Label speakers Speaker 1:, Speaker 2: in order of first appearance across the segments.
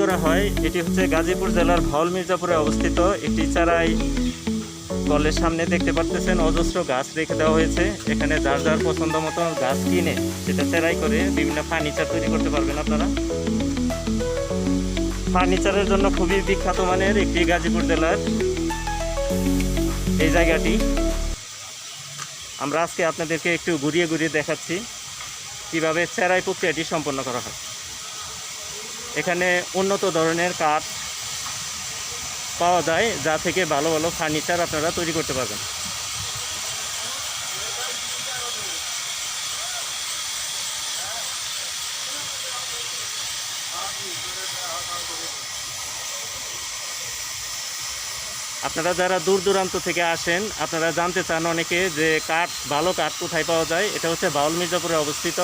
Speaker 1: করা হয় এটি হচ্ছে গাজীপুর জেলার ভাওল মির্জাপুরে অবস্থিত একটি চারাই কলের সামনে দেখতে পারতেছেন অজস্র গাছ রেখে দেওয়া হয়েছে। এখানে যার যার পছন্দ মতো গাছ কিনে সেটা চেরাই করে বিভিন্ন ফার্নিচার তৈরি করতে পারবেন আপনারা। ফার্নিচারের জন্য খুবই বিখ্যাত মানের একটি গাজীপুর জেলার এই জায়গাটি। আমরা আজকে আপনাদেরকে একটু ঘুরিয়ে ঘুরিয়ে দেখাচ্ছি কিভাবে চেরাই প্রক্রিয়াটি সম্পন্ন করা হয়। এখানে উন্নত ধরনের কাঠ পাওয়া যায় যা থেকে ভালো ভালো ফার্নিচার আপনারা তৈরি করতে পারবেন। আপনারা যারা দূর দূরান্ত থেকে আসেন, আপনারা জানতে চান অনেকে যে ভালো কাঠ কোথায় পাওয়া যায়, এটা হচ্ছে ভাওল মির্জাপুরে অবস্থিত।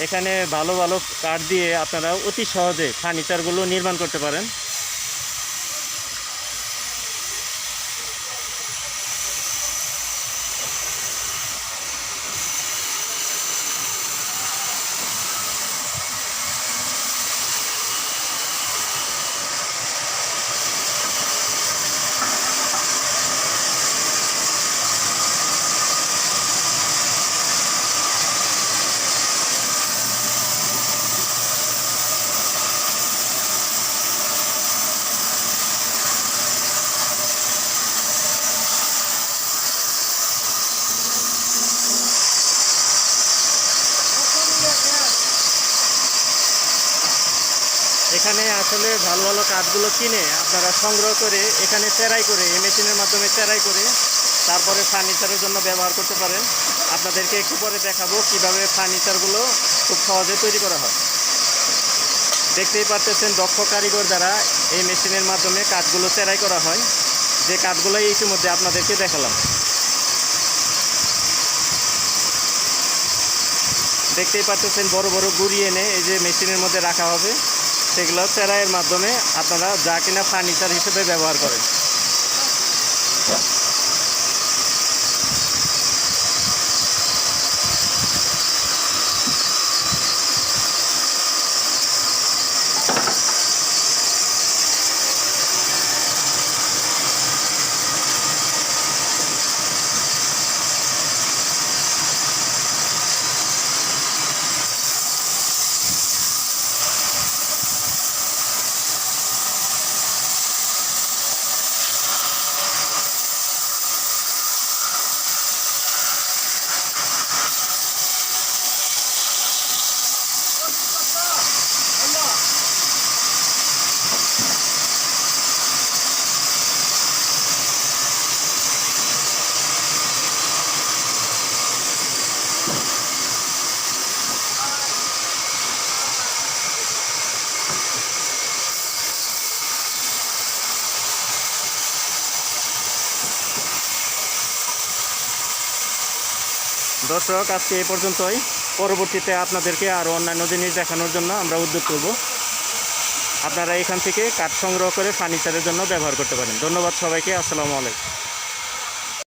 Speaker 1: এখানে ভালো ভালো কাঠ দিয়ে আপনারা অতি সহজে ফার্নিচারগুলো নির্মাণ করতে পারেন। এখানে আসলে ভালো ভালো কাঠগুলো কিনে আপনারা সংগ্রহ করে এখানে চেরাই করে এই মেশিনের মাধ্যমে চেরাই করে তারপরে ফার্নিচারের জন্য ব্যবহার করতে পারেন। আপনাদেরকে একটু পরে দেখাবো কিভাবে ফার্নিচারগুলো খুব সহজে তৈরি করা হয়। দেখতেই পারতেছেন দক্ষ কারিগর দ্বারা এই মেশিনের মাধ্যমে কাঠগুলো চেরাই করা হয়, যে কাঠগুলো ইতিমধ্যে আপনাদেরকে দেখালাম। দেখতেই পাচ্ছেন বড় বড় গুঁড়ি এনে এই যে মেশিনের মধ্যে রাখা হবে, সেগুলো চেরাইয়ের মাধ্যমে আপনারা যা কিনা ফার্নিচার হিসেবে ব্যবহার করেন। দর্শক, আজকে এই পর্যন্তই। পরবর্তীতে আপনাদেরকে আরও অন্যান্য জিনিস দেখানোর জন্য আমরা উদ্যোগ করব। আপনারা এখান থেকে কাঠ সংগ্রহ করে ফার্নিচারের জন্য ব্যবহার করতে পারেন। ধন্যবাদ সবাইকে। আসসালামু আলাইকুম।